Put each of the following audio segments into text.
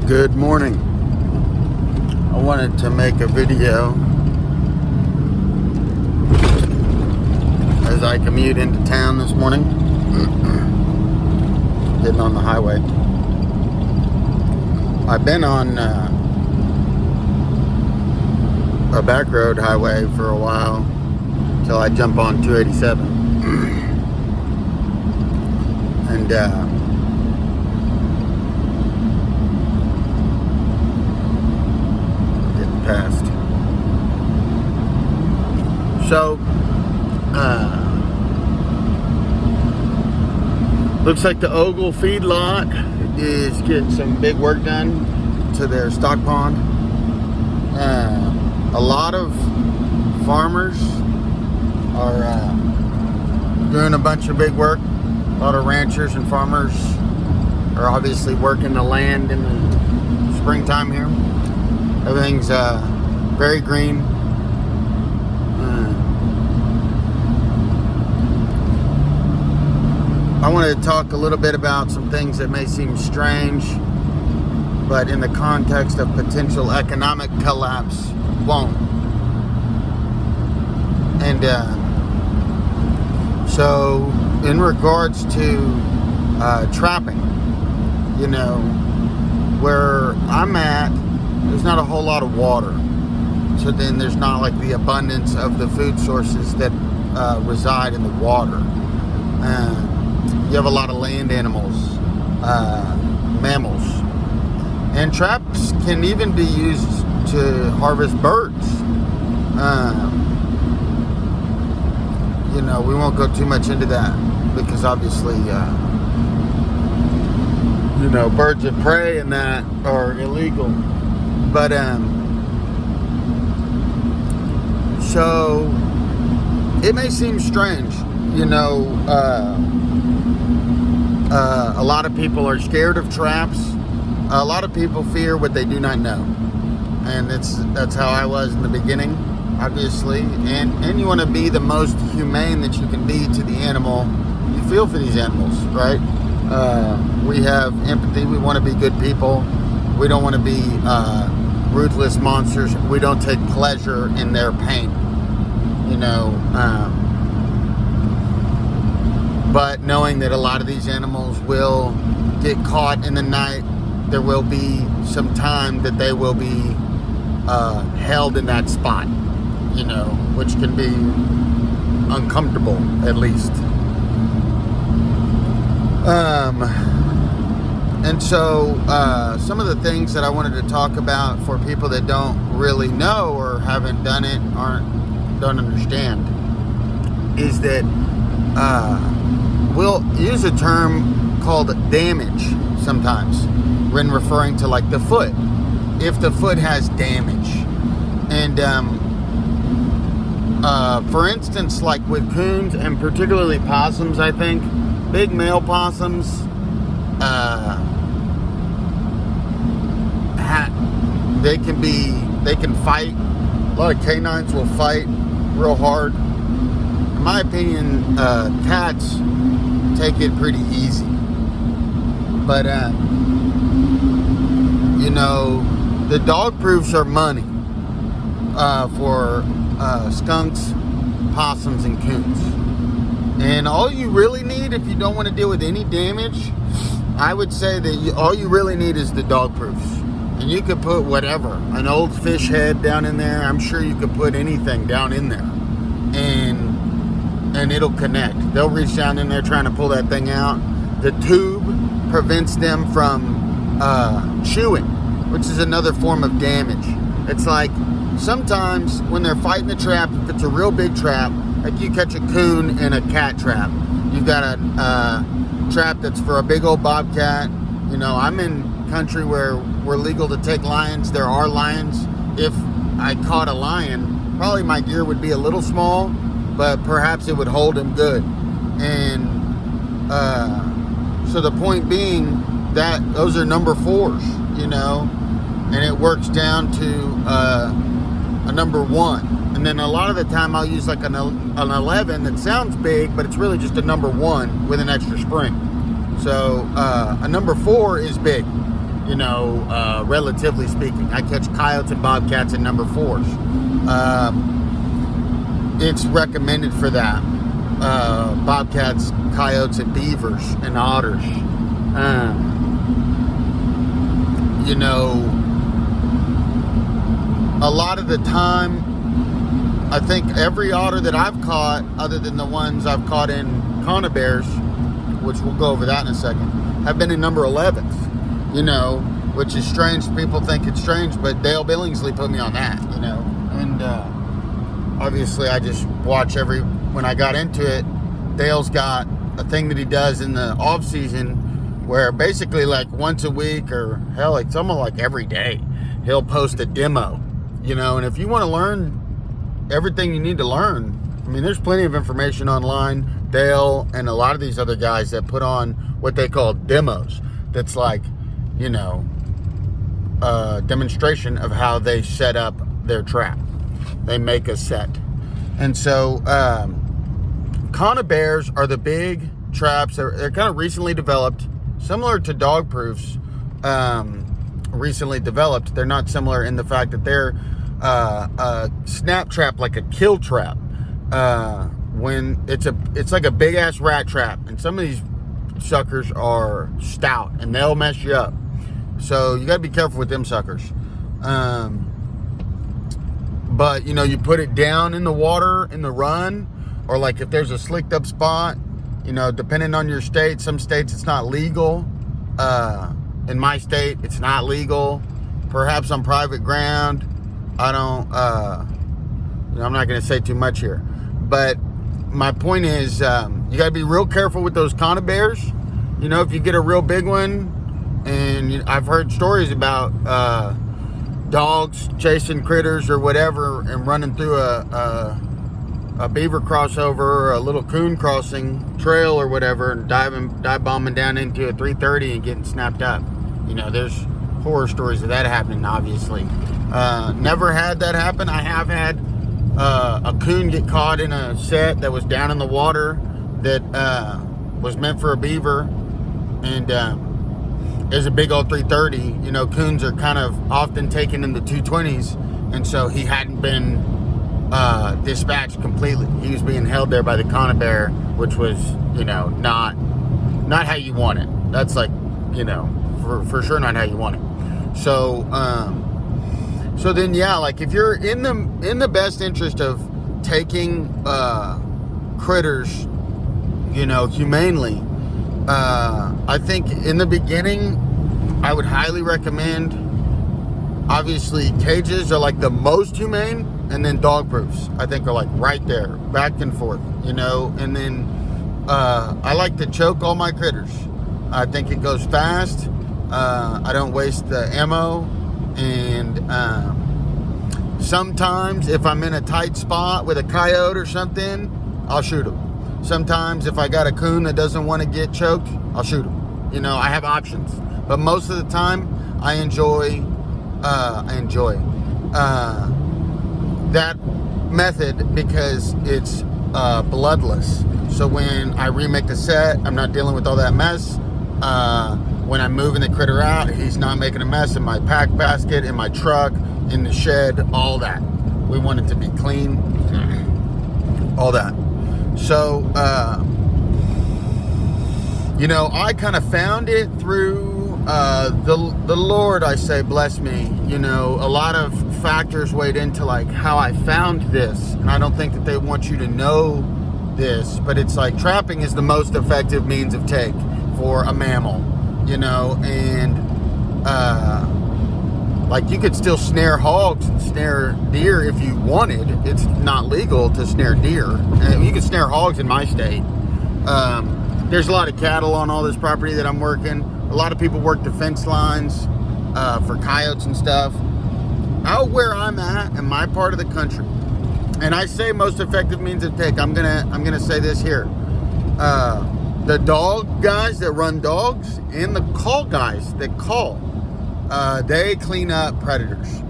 Good morning. I wanted to make a video as I commute into town this morning. Getting on the highway. I've been on a back road highway for a while till I jump on 287. And past. So, looks like the Ogle feedlot is getting some big work done to their stock pond. A lot of farmers are doing a bunch of big work. A lot of ranchers and farmers are obviously working the land in the springtime here. Everything's very green. I wanted to talk a little bit about some things that may seem strange, but in the context of potential economic collapse, won't. And so, in regards to trapping, you know, where I'm at, there's not a whole lot of water, so then there's not like the abundance of the food sources that reside in the water. You have a lot of land animals, mammals, and traps can even be used to harvest birds. You know, we won't go too much into that because obviously you know, birds of prey and that are illegal. But so it may seem strange, you know. A lot of people are scared of traps. A lot of people fear what they do not know, and that's how I was in the beginning, obviously. And you want to be the most humane that you can be to the animal. You feel for these animals, right? We have empathy. We want to be good people. We don't want to be ruthless monsters. We don't take pleasure in their pain, you know. But knowing that a lot of these animals will get caught in the night, there will be some time that they will be held in that spot, you know, which can be uncomfortable at least. And so some of the things that I wanted to talk about for people that don't really know or haven't done it, don't understand, is that we'll use a term called damage sometimes when referring to like the foot. If the foot has damage. And for instance, like with coons and particularly possums, I think big male possums, they can fight. A lot of canines will fight real hard. In my opinion, cats take it pretty easy. But you know, the dog proofs are money for skunks, possums, and coons. And all you really need, if you don't want to deal with any damage, I would say that all you really need is the dog proofs. And you could put whatever, an old fish head down in there. I'm sure you could put anything down in there, and it'll connect. They'll reach down in there trying to pull that thing out. The tube prevents them from chewing, which is another form of damage. It's like sometimes when they're fighting the trap, if it's a real big trap, like you catch a coon in a cat trap, you've got a trap that's for a big old bobcat. You know, I'm in country where we're legal to take lions. There are lions. If I caught a lion, probably my gear would be a little small, but perhaps it would hold him good. And so the point being that those are number 4s, you know, and it works down to a number 1. And then a lot of the time I'll use like an 11 that sounds big, but it's really just a number 1 with an extra spring. So a number 4 is big. relatively speaking. I catch coyotes and bobcats in number 4s. It's recommended for that. Bobcats, coyotes, and beavers, and otters. A lot of the time, I think every otter that I've caught, other than the ones I've caught in conibears, which we'll go over that in a second, have been in number 11s, which is strange. People think it's strange, but Dale Billingsley put me on that, and obviously I just watch when I got into it, Dale's got a thing that he does in the off season where basically like once a week, or hell, it's almost like every day, he'll post a demo, and if you want to learn everything you need to learn, I mean, there's plenty of information online. Dale and a lot of these other guys that put on what they call demos. That's like, a demonstration of how they set up their trap. They make a set. And so, conibears are the big traps. They're kind of recently developed, similar to dog proofs. Recently developed. They're not similar in the fact that they're a snap trap, like a kill trap. When it's like a big ass rat trap, and some of these suckers are stout and they'll mess you up. So you gotta be careful with them suckers. But you put it down in the water in the run, or like if there's a slicked up spot, depending on your state, some states it's not legal. In my state, it's not legal. Perhaps on private ground. I don't, I'm not going to say too much here. But my point is, you got to be real careful with those conibears. If you get a real big one, and I've heard stories about dogs chasing critters or whatever and running through a beaver crossover or a little coon crossing trail or whatever, and dive bombing down into a 330 and getting snapped up. There's horror stories of that happening, obviously. Never had that happen. I have had a coon get caught in a set that was down in the water that was meant for a beaver, and it was a big old 330. Coons are kind of often taken in the 220s, and so he hadn't been dispatched completely. He was being held there by the conibear, which was not how you want it. That's like for sure not how you want it. So then, like if you're in the best interest of taking critters, humanely, I think in the beginning, I would highly recommend, obviously cages are like the most humane, and then dog proofs, I think, are like right there, back and forth, and then I like to choke all my critters. I think it goes fast. I don't waste the ammo, and sometimes if I'm in a tight spot with a coyote or something, I'll shoot him. Sometimes if I got a coon that doesn't want to get choked, I'll shoot him. I have options, but most of the time I enjoy that method because it's bloodless. So when I remake the set, I'm not dealing with all that mess. When I'm moving the critter out, he's not making a mess in my pack basket, in my truck, in the shed, all that. We want it to be clean, all that. So, I kind of found it through the Lord, I say, bless me. A lot of factors weighed into like how I found this, and I don't think that they want you to know this, but it's like trapping is the most effective means of take for a mammal, and like you could still snare hogs and snare deer if you wanted. It's not legal to snare deer. You can snare hogs in my state. There's a lot of cattle on all this property that I'm working. A lot of people work the fence lines for coyotes and stuff. Out where I'm at in my part of the country, and I say most effective means of take, I'm gonna say this here. The dog guys that run dogs and the call guys that call, they clean up predators.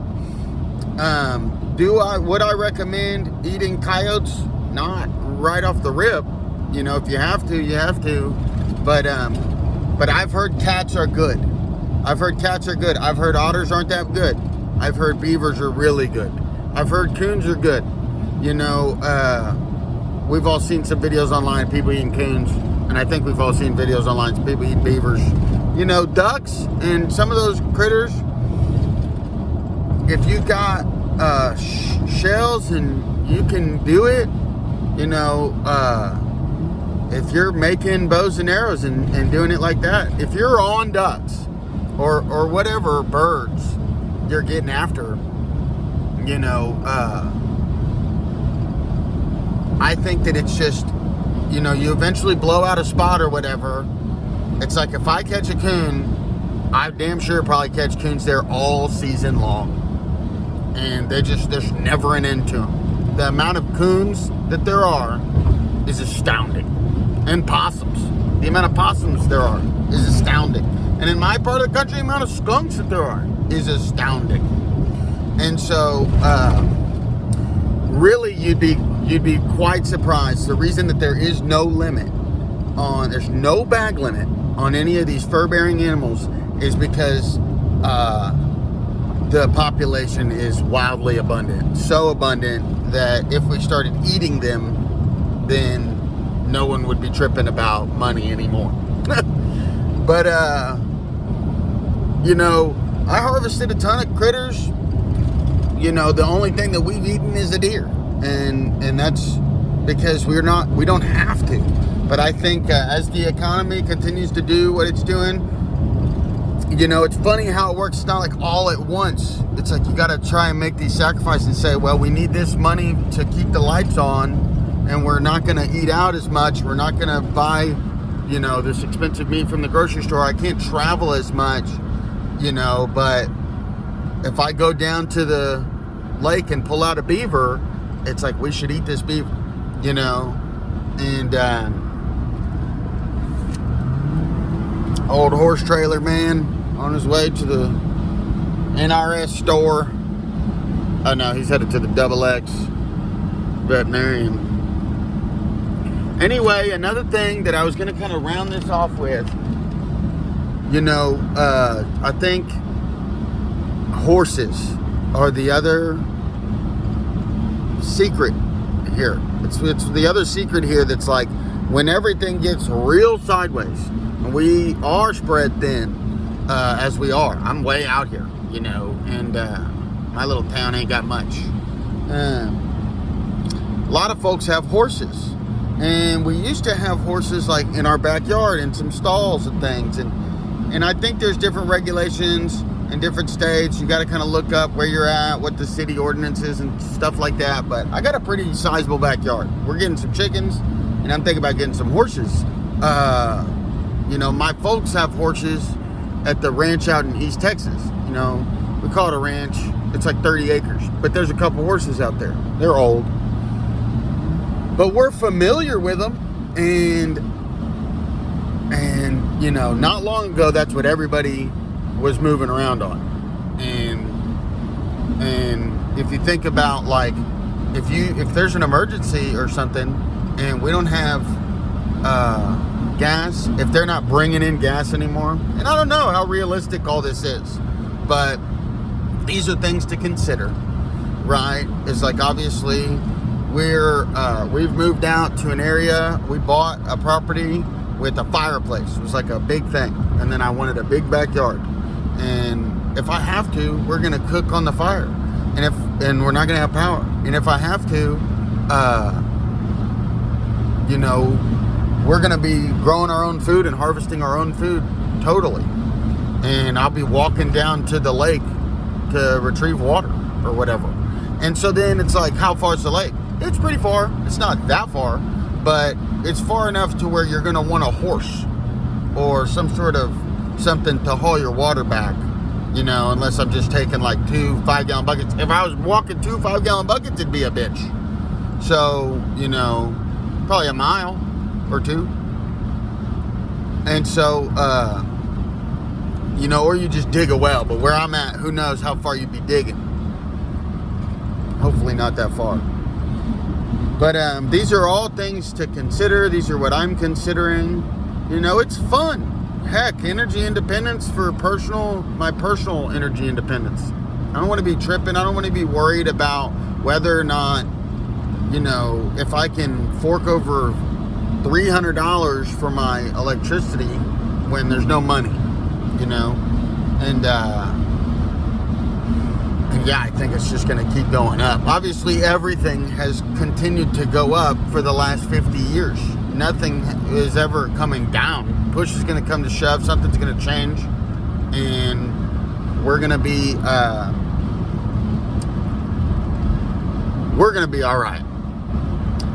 Would I recommend eating coyotes? Not right off the rip. If you have to, you have to. But I've heard cats are good. I've heard cats are good. I've heard otters aren't that good. I've heard beavers are really good. I've heard coons are good. You know, we've all seen some videos online of people eating coons, and I think we've all seen videos online of people eating beavers. You know, ducks and some of those critters, if you got shells and you can do it, you know, if you're making bows and arrows and doing it like that, if you're on ducks or whatever birds you're getting after, you know, I think that it's just, you know, you eventually blow out a spot or whatever. It's like if I catch a coon, I damn sure probably catch coons there all season long. And there's never an end to them. The amount of coons that there are is astounding. And possums. The amount of possums there are is astounding. And in my part of the country, the amount of skunks that there are is astounding. And so, really, you'd be quite surprised. The reason that there is no limit there's no bag limit on any of these fur-bearing animals is because the population is wildly abundant. So abundant that if we started eating them, then no one would be tripping about money anymore. But, you know, I harvested a ton of critters. You know, the only thing that we've eaten is a deer. And that's because we don't have to. But I think as the economy continues to do what it's doing, you know, it's funny how it works. It's not like all at once. It's like you got to try and make these sacrifices and say, well, we need this money to keep the lights on, and we're not going to eat out as much. We're not going to buy, you know, this expensive meat from the grocery store. I can't travel as much, you know, but if I go down to the lake and pull out a beaver, it's like we should eat this beaver, you know. And old horse trailer man on his way to the NRS store. Oh no, he's headed to the XX veterinarian. Anyway, another thing that I was going to kind of round this off with, you know, I think horses are the other secret here. It's the other secret here that's like when everything gets real sideways and we are spread thin, as we are. I'm way out here, you know, and my little town ain't got much. A lot of folks have horses, and we used to have horses like in our backyard in some stalls and things, and I think there's different regulations in different states. You got to kind of look up where you're at, what the city ordinance is and stuff like that. But I got a pretty sizable backyard. We're getting some chickens, and I'm thinking about getting some horses. You know, my folks have horses at the ranch out in East Texas. You know, we call it a ranch. It's like 30 acres, but there's a couple horses out there. They're old, but we're familiar with them, and you know, not long ago, that's what everybody was moving around on. And if you think about, like, if there's an emergency or something and we don't have gas, if they're not bringing in gas anymore, and I don't know how realistic all this is, but these are things to consider, right? It's like, obviously we've moved out to an area. We bought a property with a fireplace. It was like a big thing, and then I wanted a big backyard. And if I have to, we're gonna cook on the fire, and we're not gonna have power. And if I have to, you know, we're gonna be growing our own food and harvesting our own food totally. And I'll be walking down to the lake to retrieve water or whatever. And so then it's like, how far is the lake? It's pretty far. It's not that far, but it's far enough to where you're gonna want a horse or some sort of something to haul your water back, you know, unless I'm just taking like 2 5-gallon buckets. If I was walking 2 5-gallon buckets, it'd be a bitch. So, you know, probably a mile or 2. And so, you know, or you just dig a well. But where I'm at, who knows how far you'd be digging. Hopefully not that far. But these are all things to consider. These are what I'm considering. You know, it's fun. Heck, energy independence for my personal energy independence. I don't want to be tripping. I don't want to be worried about whether or not, if I can fork over $300 for my electricity when there's no money, and yeah, I think it's just going to keep going up. Obviously, everything has continued to go up for the last 50 years. Nothing is ever coming down. Push is going to come to shove. Something's going to change. And we're going to be all right.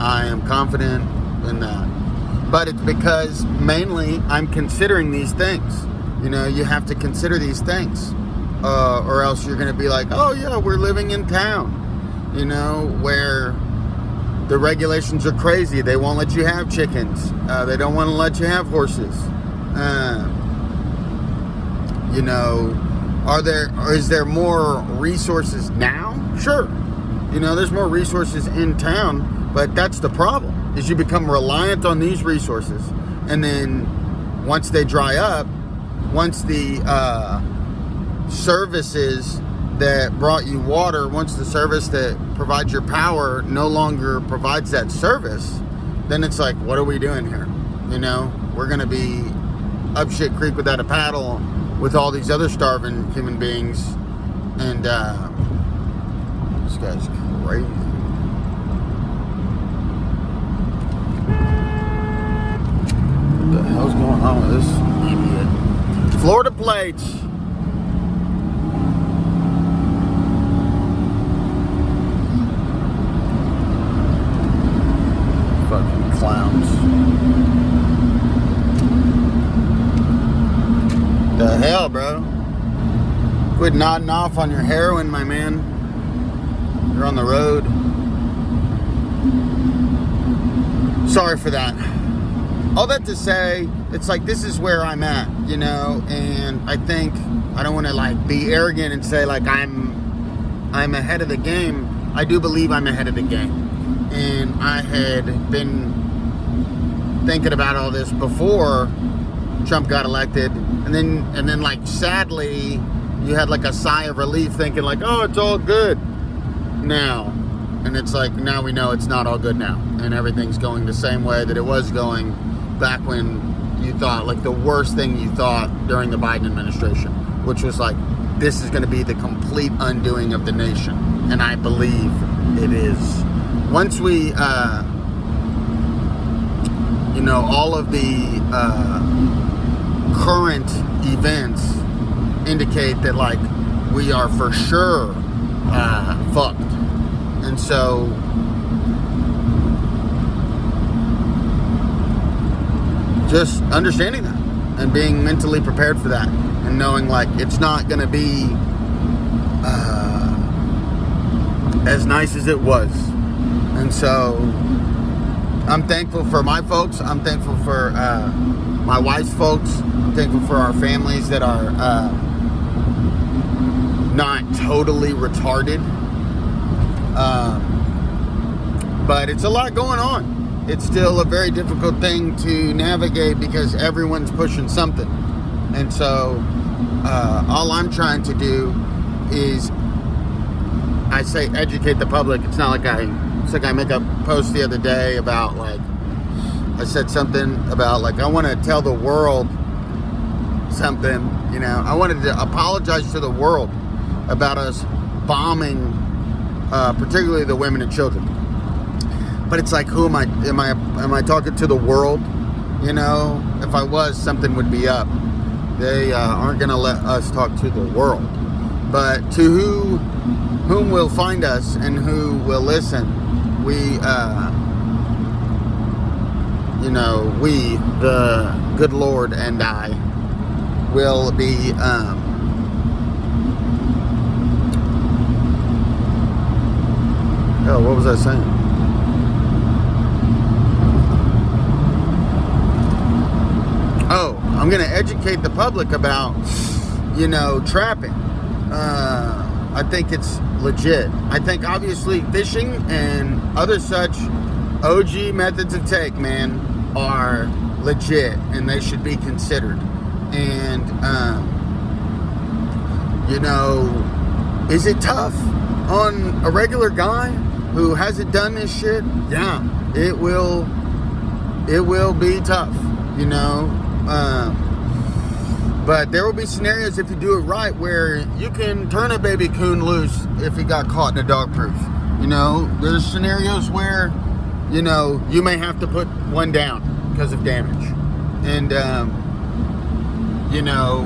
I am confident in that. But it's because mainly I'm considering these things. You have to consider these things. Or else you're going to be like, oh yeah, we're living in town, where the regulations are crazy. They won't let you have chickens. They don't want to let you have horses. Is there more resources now? Sure. There's more resources in town, but that's the problem, is you become reliant on these resources. And then once they dry up, once the services that brought you water, once the service that provides your power no longer provides that service, then it's like, what are we doing here? We're going to be up shit creek without a paddle with all these other starving human beings. And this guy's crazy. What the hell's going on with this idiot? Florida plates. Fucking clowns. The hell, bro? Quit nodding off on your heroin, my man. You're on the road. Sorry for that. All that to say, it's like, this is where I'm at, and I think I don't want to be arrogant and say I'm ahead of the game. I do believe I'm ahead of the game. And I had been thinking about all this before Trump got elected, and then sadly you had a sigh of relief, thinking oh, it's all good now. And it's now we know it's not all good now, and everything's going the same way that it was going back when you thought the worst thing you thought during the Biden administration, which was this is going to be the complete undoing of the nation. And I believe it is. Once we all of the current events indicate that we are for sure fucked. And so just understanding that and being mentally prepared for that, and knowing it's not going to be as nice as it was. And so I'm thankful for my folks. I'm thankful for my wife's folks. I'm thankful for our families that are not totally retarded. But it's a lot going on. It's still a very difficult thing to navigate because everyone's pushing something. And so all I'm trying to do is, I say educate the public. It's not it's like I make a post the other day about I said something about I want to tell the world something, I wanted to apologize to the world about us bombing, particularly the women and children. But it's who am I talking to the world? If I was, something would be up. They aren't going to let us talk to the world. But to whom will find us and who will listen, we, the good Lord and I, will be, what was I saying? Oh, I'm going to educate the public about, trapping. I think it's legit. I think obviously fishing and other such OG methods of take, man, are legit and they should be considered. And, you know, is it tough on a regular guy who hasn't done this shit? Yeah, it will be tough, you know. But there will be scenarios if you do it right where you can turn a baby coon loose if he got caught in a dog proof. You know, there's scenarios where, you know, you may have to put one down because of damage. And, you know,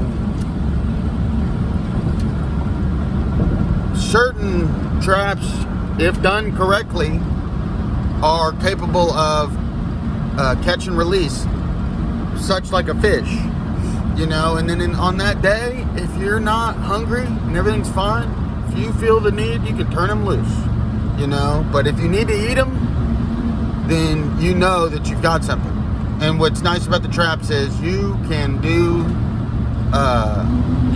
certain traps, if done correctly, are capable of catch and release, such like a fish. You know, and then on that day, if you're not hungry and everything's fine, if you feel the need, you can turn them loose, you know. But if you need to eat them, then you know that you've got something. And what's nice about the traps is you can do,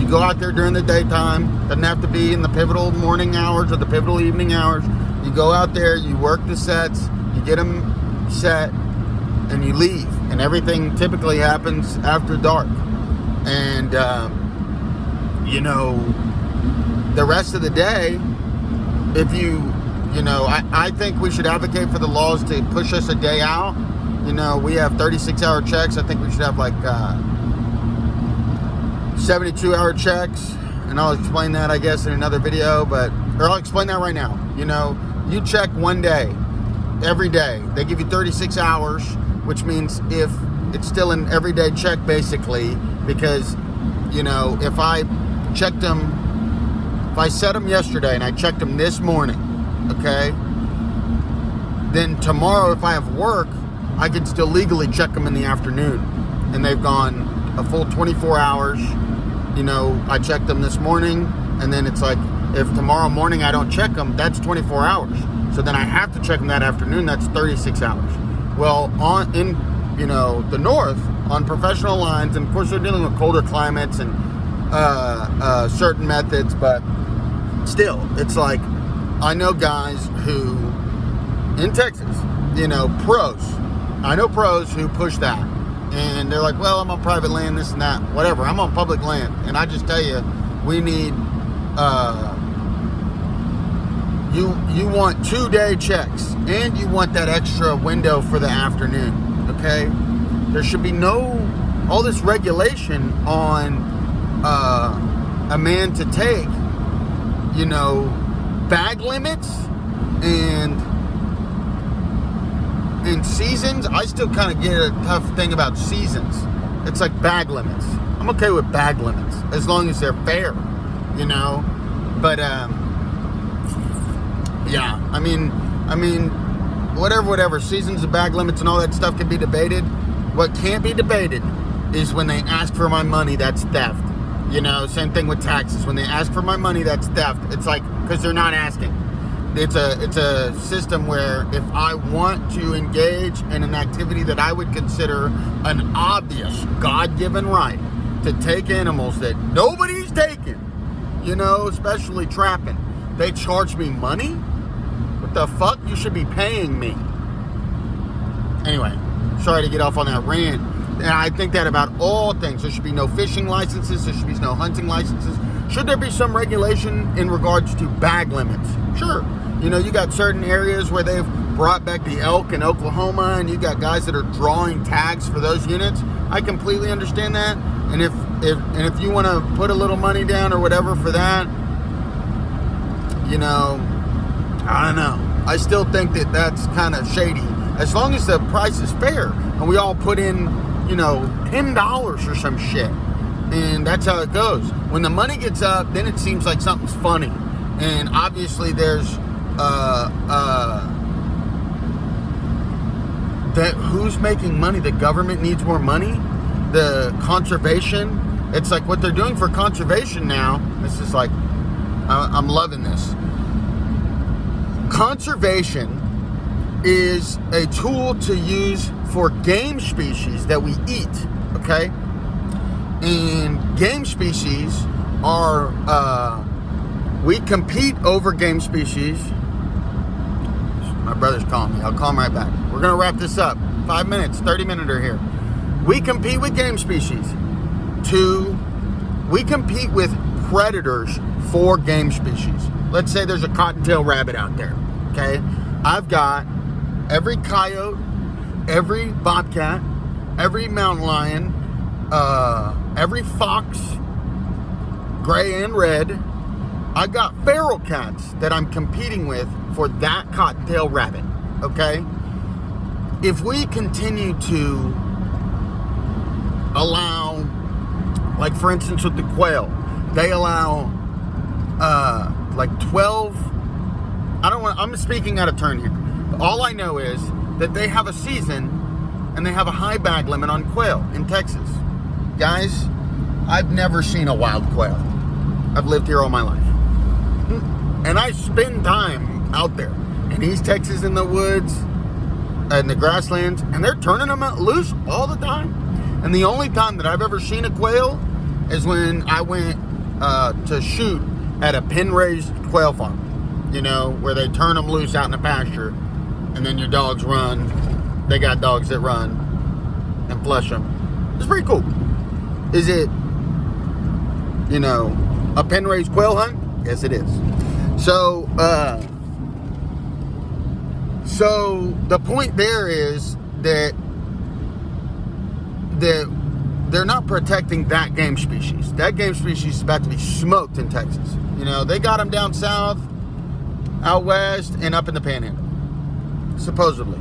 you go out there during the daytime, doesn't have to be in the pivotal morning hours or the pivotal evening hours. You go out there, you work the sets, you get them set, and you leave. And everything typically happens after dark. And, you know, the rest of the day, if you know, I think we should advocate for the laws to push us a day out. You know, we have 36-hour checks. I think we should have like 72-hour checks. And I'll explain that, I guess, in another video. Or I'll explain that right now. You know, you check one day, every day. They give you 36 hours, which means if it's still an everyday check, basically, because, you know, if I checked them, if I set them yesterday and I checked them this morning, okay, then tomorrow if I have work, I can still legally check them in the afternoon, and they've gone a full 24 hours. You know, I checked them this morning, and then it's like, if tomorrow morning I don't check them, that's 24 hours. So then I have to check them that afternoon, that's 36 hours. Well, in you know, the north, on professional lines, and of course they're dealing with colder climates and certain methods, but still, it's like, I know guys who, in Texas, you know, I know pros who push that, and they're like, well, I'm on private land, this and that, whatever, I'm on public land, and I just tell you, we need, you want 2-day checks, and you want that extra window for the afternoon, okay? There should be all this regulation on a man to take, you know, bag limits and seasons. I still kind of get a tough thing about seasons. It's like bag limits. I'm okay with bag limits as long as they're fair, you know. But yeah, I mean, whatever. Seasons and bag limits and all that stuff can be debated. What can't be debated is when they ask for my money, that's theft. You know, same thing with taxes. When they ask for my money, that's theft. It's like, because they're not asking. It's a system where if I want to engage in an activity that I would consider an obvious God-given right to take animals that nobody's taking, you know, especially trapping, they charge me money? What the fuck? You should be paying me. Anyway, sorry to get off on that rant. And I think that about all things. There should be no fishing licenses. There should be no hunting licenses. Should there be some regulation in regards to bag limits? Sure. You know, you got certain areas where they've brought back the elk in Oklahoma, and you got guys that are drawing tags for those units. I completely understand that. And if you want to put a little money down or whatever for that, you know, I don't know. I still think that that's kind of shady. As long as the price is fair and we all put in, you know, $10 or some shit. And that's how it goes. When the money gets up, then it seems like something's funny. And obviously there's that who's making money? The government needs more money. The conservation. It's like what they're doing for conservation now. This is like, I'm loving this. Conservation is a tool to use for game species that we eat, okay? And game species are, we compete over game species. My brother's calling me. I'll call him right back. We're going to wrap this up. 5 minutes, 30-minute here. We compete with game species. we compete with predators for game species. Let's say there's a cottontail rabbit out there, okay? I've got every coyote, every bobcat, every mountain lion, every fox, gray and red. I got feral cats that I'm competing with for that cottontail rabbit, okay? If we continue to allow, like for instance with the quail, they allow like 12, I'm speaking out of turn here. All I know is that they have a season and they have a high bag limit on quail in Texas. Guys, I've never seen a wild quail. I've lived here all my life. And I spend time out there in East Texas in the woods, in the grasslands, and they're turning them loose all the time. And the only time that I've ever seen a quail is when I went to shoot at a pen-raised quail farm, you know, where they turn them loose out in the pasture, and then your dogs run. They got dogs that run and flush them. It's pretty cool. Is it, you know, a pen-raised quail hunt? Yes, it is. So the point there is that they're not protecting that game species. That game species is about to be smoked in Texas. You know, they got them down south, out west, and up in the Panhandle, supposedly.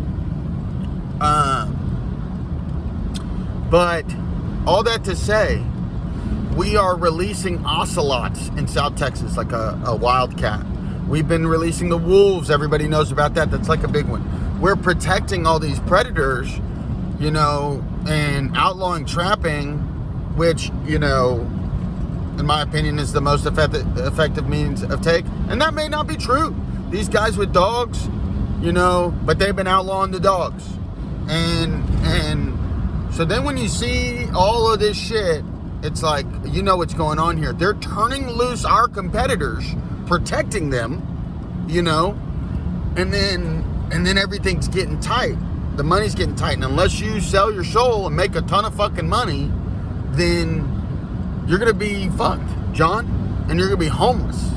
But all that to say, we are releasing ocelots in South Texas, like a wildcat. We've been releasing the wolves. Everybody knows about that. That's like a big one. We're protecting all these predators, you know, and outlawing trapping, which, you know, in my opinion, is the most effective means of take. And that may not be true. These guys with dogs, you know, but they've been outlawing the dogs. And so then when you see all of this shit, it's like, you know what's going on here. They're turning loose our competitors, protecting them, you know, and then everything's getting tight. The money's getting tight. And unless you sell your soul and make a ton of fucking money, then you're going to be fucked, John, and you're going to be homeless.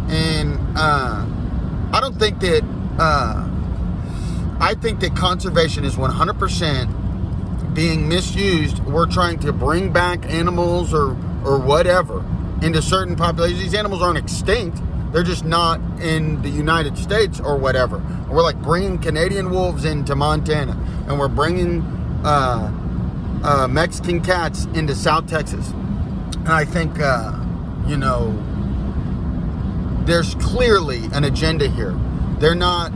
And I don't think that, I think that conservation is 100% being misused. We're trying to bring back animals or whatever into certain populations. These animals aren't extinct. They're just not in the United States or whatever. We're like bringing Canadian wolves into Montana, and we're bringing Mexican cats into South Texas. And I think, you know, there's clearly an agenda here. They're not,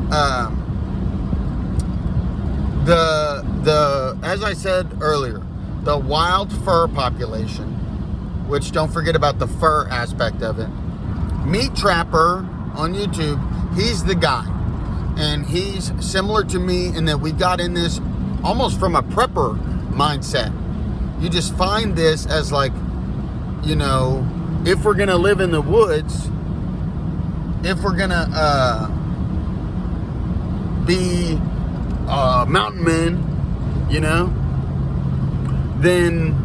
as I said earlier, the wild fur population, which don't forget about the fur aspect of it. Meat Trapper on YouTube, he's the guy. And he's similar to me in that we got in this almost from a prepper mindset. You just find this as like, you know, if we're going to live in the woods, if we're going to be mountain men, you know, then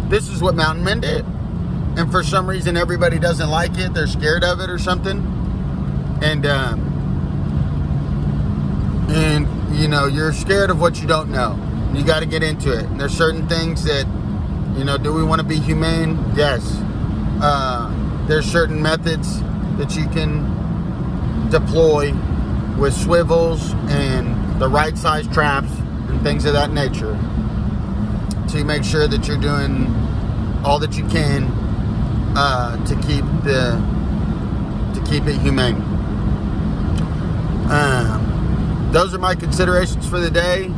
this is what mountain men did. And for some reason everybody doesn't like it, they're scared of it or something, and you know, you're scared of what you don't know. You got to get into it. And there's certain things that, you know, do we want to be humane? Yes. There's certain methods that you can deploy with swivels and the right size traps and things of that nature to make sure that you're doing all that you can to keep it humane. Those are my considerations for the day.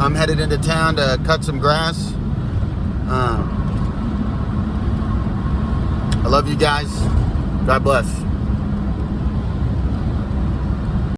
I'm headed into town to cut some grass. I love you guys. God bless.